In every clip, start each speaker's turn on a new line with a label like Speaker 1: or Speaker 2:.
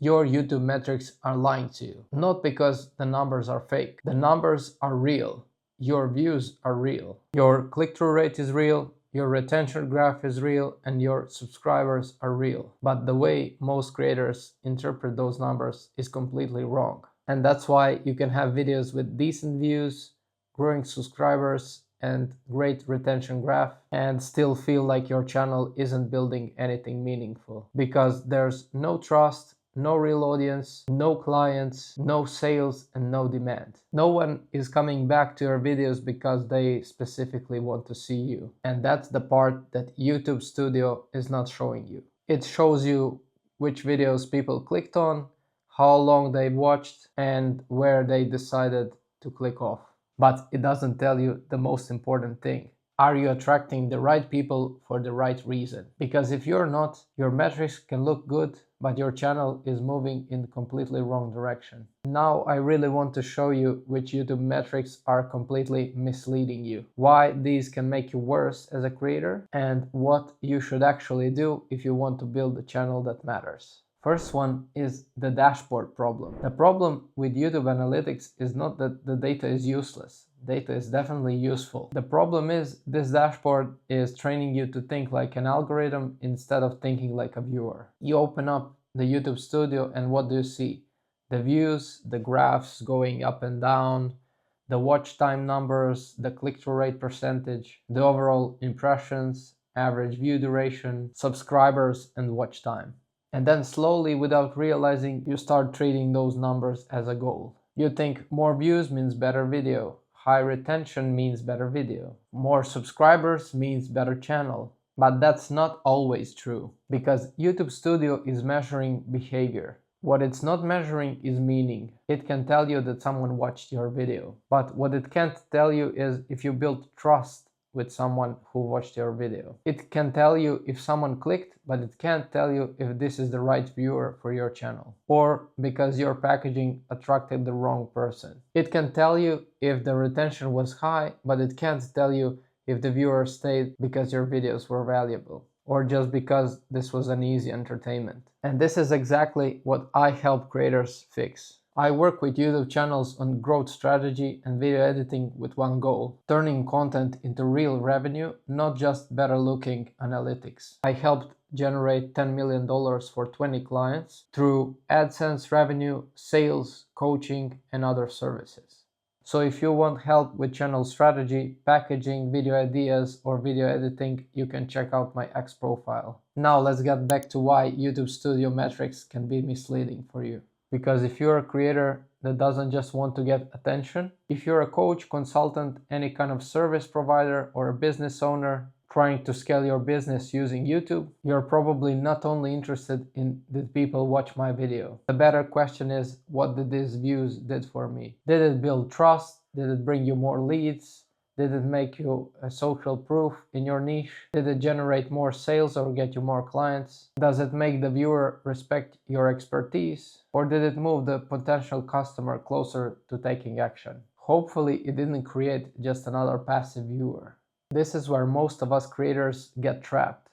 Speaker 1: your YouTube metrics are lying to you. Not because the numbers are fake. The numbers are real. Your views are real. Your click-through rate is real. Your retention graph is real, and your subscribers are real. But the way most creators interpret those numbers is completely wrong. And that's why you can have videos with decent views, growing subscribers, and great retention graph, and still feel like your channel isn't building anything meaningful. Because there's no trust, no real audience, no clients, no sales, and no demand. No one is coming back to your videos because they specifically want to see you. And that's the part that YouTube Studio is not showing you. It shows you which videos people clicked on, how long they watched, and where they decided to click off. But it doesn't tell you the most important thing. Are you attracting the right people for the right reason? Because if you're not, your metrics can look good, but your channel is moving in the completely wrong direction. Now I really want to show you which YouTube metrics are completely misleading you, why these can make you worse as a creator, and what you should actually do if you want to build a channel that matters. First one is the dashboard problem. The problem with YouTube Analytics is not that the data is useless. Data is definitely useful. The problem is this dashboard is training you to think like an algorithm instead of thinking like a viewer. You open up the YouTube Studio and what do you see? The views, the graphs going up and down, the watch time numbers, the click-through rate percentage, the overall impressions, average view duration, subscribers, and watch time. And then slowly, without realizing, you start treating those numbers as a goal. You think more views means better video, high retention means better video, more subscribers means better channel. But that's not always true, because YouTube Studio is measuring behavior. What it's not measuring is meaning. It can tell you that someone watched your video, but what it can't tell you is if you built trust with someone who watched your video. It can tell you if someone clicked, but it can't tell you if this is the right viewer for your channel, or because your packaging attracted the wrong person. It can tell you if the retention was high, but it can't tell you if the viewer stayed because your videos were valuable, or just because this was an easy entertainment. And this is exactly what I help creators fix. I work with YouTube channels on growth strategy and video editing with one goal: turning content into real revenue, not just better looking analytics. I helped generate $10 million for 20 clients through AdSense revenue, sales, coaching, and other services. So if you want help with channel strategy, packaging, video ideas, or video editing, you can check out my X profile. Now let's get back to why YouTube Studio metrics can be misleading for you. Because if you're a creator that doesn't just want to get attention, if you're a coach, consultant, any kind of service provider, or a business owner trying to scale your business using YouTube, you're probably not only interested in did people watch my video. The better question is, what did these views did for me? Did it build trust? Did it bring you more leads? Did it make you a social proof in your niche? Did it generate more sales or get you more clients? Does it make the viewer respect your expertise? Or did it move the potential customer closer to taking action? Hopefully it didn't create just another passive viewer. This is where most of us creators get trapped.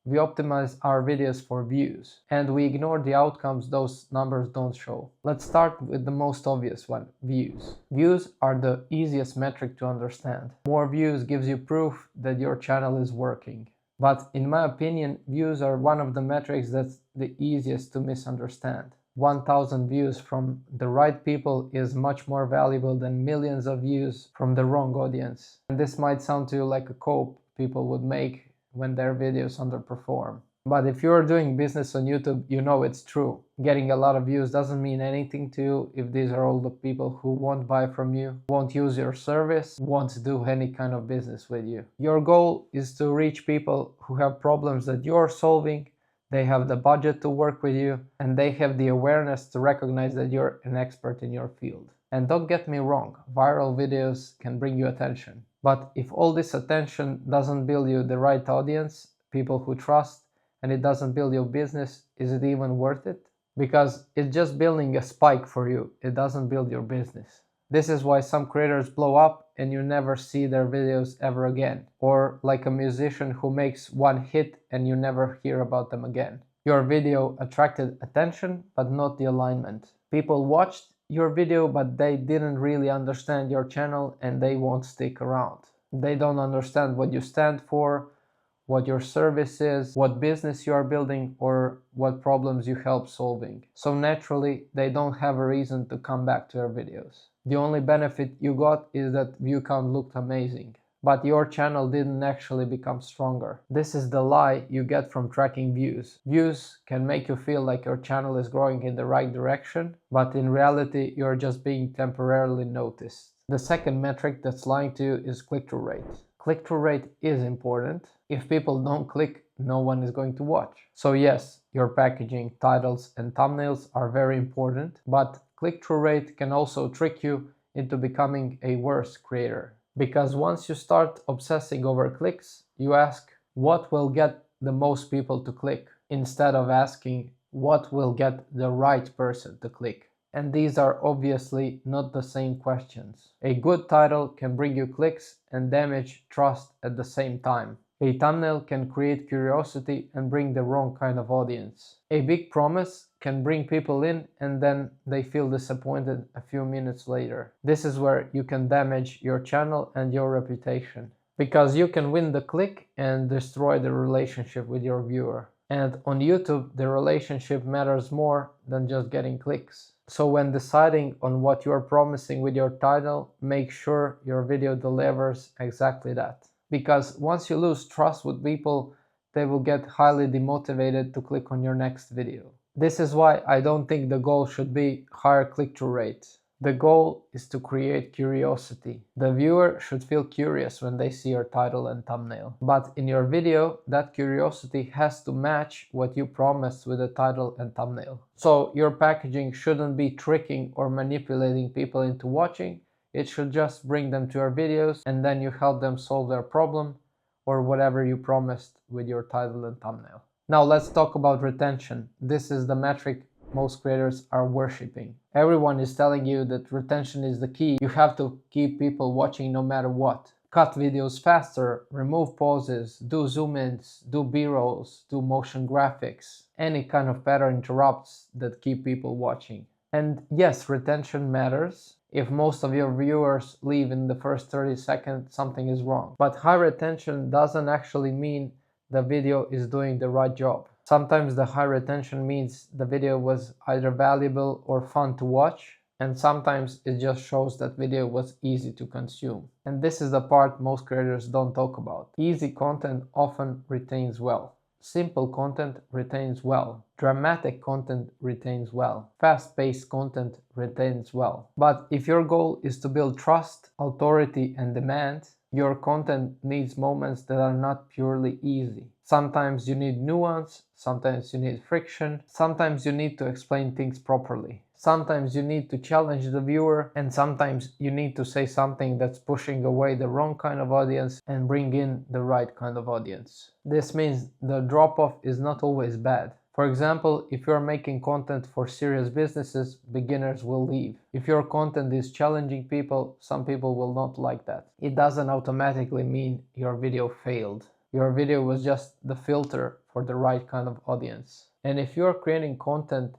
Speaker 1: We optimize our videos for views, and we ignore the outcomes those numbers don't show. Let's start with the most obvious one, views. Views are the easiest metric to understand. More views gives you proof that your channel is working. But in my opinion, views are one of the metrics that's the easiest to misunderstand. 1,000 views from the right people is much more valuable than millions of views from the wrong audience. And this might sound to you like a cope people would make when their videos underperform. But if you're doing business on YouTube, you know it's true. Getting a lot of views doesn't mean anything to you if these are all the people who won't buy from you, won't use your service, won't do any kind of business with you. Your goal is to reach people who have problems that you're solving, they have the budget to work with you, and they have the awareness to recognize that you're an expert in your field. And don't get me wrong, viral videos can bring you attention. But if all this attention doesn't build you the right audience, people who trust, and it doesn't build your business, is it even worth it? Because it's just building a spike for you, it doesn't build your business. This is why some creators blow up and you never see their videos ever again. Or like a musician who makes one hit and you never hear about them again. Your video attracted attention, but not the alignment. People watched your video, but they didn't really understand your channel and they won't stick around. They don't understand what you stand for, what your service is, what business you are building, or what problems you help solving. So naturally, they don't have a reason to come back to your videos. The only benefit you got is that view count looked amazing, but your channel didn't actually become stronger. This is the lie you get from tracking views. Views can make you feel like your channel is growing in the right direction, but in reality, you're just being temporarily noticed. The second metric that's lying to you is click-through rate. Click-through rate is important. If people don't click, no one is going to watch. So yes, your packaging, titles, and thumbnails are very important, but click-through rate can also trick you into becoming a worse creator. Because once you start obsessing over clicks, you ask what will get the most people to click, instead of asking what will get the right person to click. And these are obviously not the same questions. A good title can bring you clicks and damage trust at the same time. A thumbnail can create curiosity and bring the wrong kind of audience. A big promise can bring people in and then they feel disappointed a few minutes later. This is where you can damage your channel and your reputation. Because you can win the click and destroy the relationship with your viewer. And on YouTube, the relationship matters more than just getting clicks. So when deciding on what you are promising with your title, make sure your video delivers exactly that. Because once you lose trust with people, they will get highly demotivated to click on your next video. This is why I don't think the goal should be higher click-through rate. The goal is to create curiosity. The viewer should feel curious when they see your title and thumbnail. But in your video, that curiosity has to match what you promised with the title and thumbnail. So your packaging shouldn't be tricking or manipulating people into watching. It should just bring them to your videos and then you help them solve their problem or whatever you promised with your title and thumbnail. Now let's talk about retention. This is the metric most creators are worshipping. Everyone is telling you that retention is the key. You have to keep people watching no matter what. Cut videos faster, remove pauses, do zoom-ins, do b-rolls, do motion graphics, any kind of pattern interrupts that keep people watching. And yes, retention matters. If most of your viewers leave in the first 30 seconds, something is wrong. But high retention doesn't actually mean the video is doing the right job. Sometimes the high retention means the video was either valuable or fun to watch, and sometimes it just shows that video was easy to consume. And this is the part most creators don't talk about. Easy content often retains well. Simple content retains well. Dramatic content retains well. Fast-paced content retains well. But if your goal is to build trust, authority, and demand, your content needs moments that are not purely easy. Sometimes you need nuance, sometimes you need friction, sometimes you need to explain things properly. Sometimes you need to challenge the viewer, and sometimes you need to say something that's pushing away the wrong kind of audience and bring in the right kind of audience. This means the drop-off is not always bad. For example, if you're making content for serious businesses, beginners will leave. If your content is challenging people, some people will not like that. It doesn't automatically mean your video failed. Your video was just the filter for the right kind of audience. And if you're creating content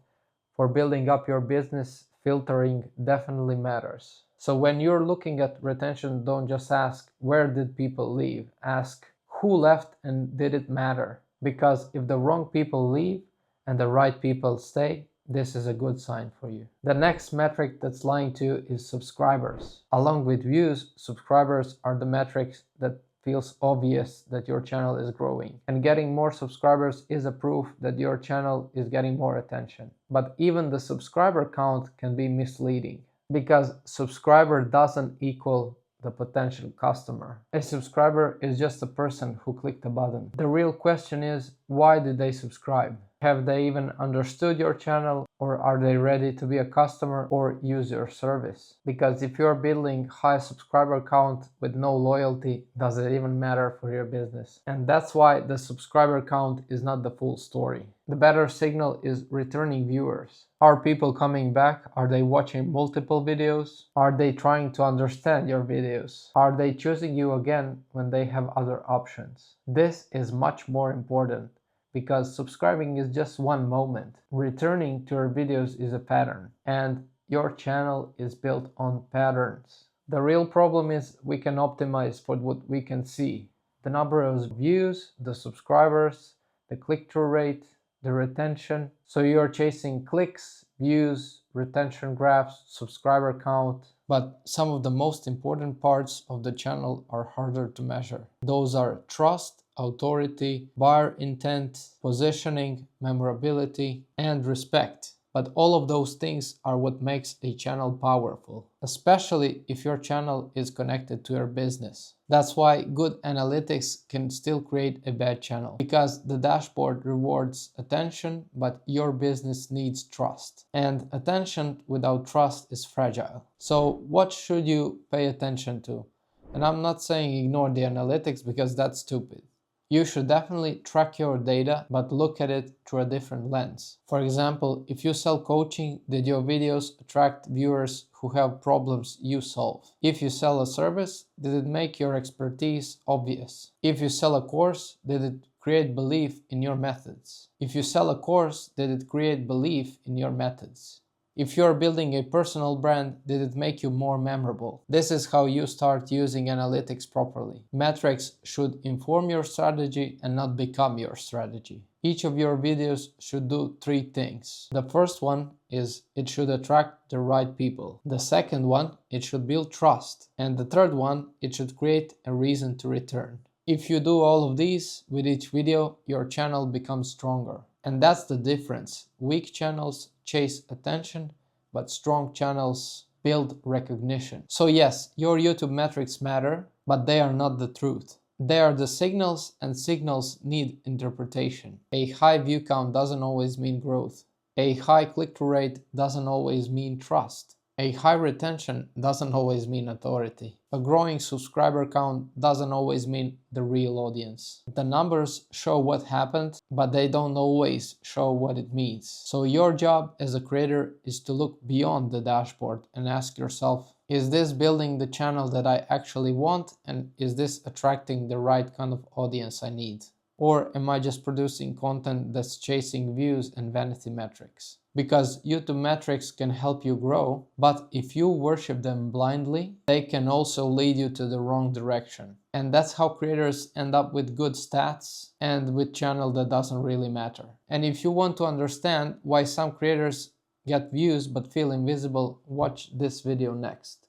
Speaker 1: for building up your business, filtering definitely matters. So when you're looking at retention, don't just ask, where did people leave? Ask, who left and did it matter? Because if the wrong people leave and the right people stay, this is a good sign for you. The next metric that's lying to you is subscribers. Along with views, subscribers are the metrics that feels obvious that your channel is growing. And getting more subscribers is a proof that your channel is getting more attention. But even the subscriber count can be misleading, because subscriber doesn't equal the potential customer. A subscriber is just a person who clicked a button. The real question is, why did they subscribe? Have they even understood your channel, or are they ready to be a customer or use your service? Because if you're building high subscriber count with no loyalty, does it even matter for your business? And that's why the subscriber count is not the full story. The better signal is returning viewers. Are people coming back? Are they watching multiple videos? Are they trying to understand your videos? Are they choosing you again when they have other options? This is much more important, because subscribing is just one moment. Returning to your videos is a pattern, and your channel is built on patterns. The real problem is we can optimize for what we can see. The number of views, the subscribers, the click-through rate, the retention. So you're chasing clicks, views, retention graphs, subscriber count. But some of the most important parts of the channel are harder to measure. Those are trust, authority, buyer intent, positioning, memorability, and respect. But all of those things are what makes a channel powerful, especially if your channel is connected to your business. That's why good analytics can still create a bad channel, because the dashboard rewards attention, but your business needs trust. And attention without trust is fragile. So what should you pay attention to? And I'm not saying ignore the analytics, because that's stupid. You should definitely track your data, but look at it through a different lens. For example, if you sell coaching, did your videos attract viewers who have problems you solve? If you sell a service, did it make your expertise obvious? If you sell a course, did it create belief in your methods? If you sell a course, did it create belief in your methods? If you're building a personal brand, did it make you more memorable? This is how you start using analytics properly. Metrics should inform your strategy and not become your strategy. Each of your videos should do 3 things. The first one is it should attract the right people. The second one, it should build trust. And the third one, it should create a reason to return. If you do all of these with each video, your channel becomes stronger. And that's the difference. Weak channels chase attention, but strong channels build recognition. So yes, your YouTube metrics matter, but they are not the truth. They are the signals, and signals need interpretation. A high view count doesn't always mean growth. A high click-through rate doesn't always mean trust. A high retention doesn't always mean authority. A growing subscriber count doesn't always mean the real audience. The numbers show what happened, but they don't always show what it means. So your job as a creator is to look beyond the dashboard and ask yourself, is this building the channel that I actually want? And is this attracting the right kind of audience I need? Or am I just producing content that's chasing views and vanity metrics? Because YouTube metrics can help you grow, but if you worship them blindly, they can also lead you to the wrong direction. And that's how creators end up with good stats and with channel that doesn't really matter. And if you want to understand why some creators get views but feel invisible, watch this video next.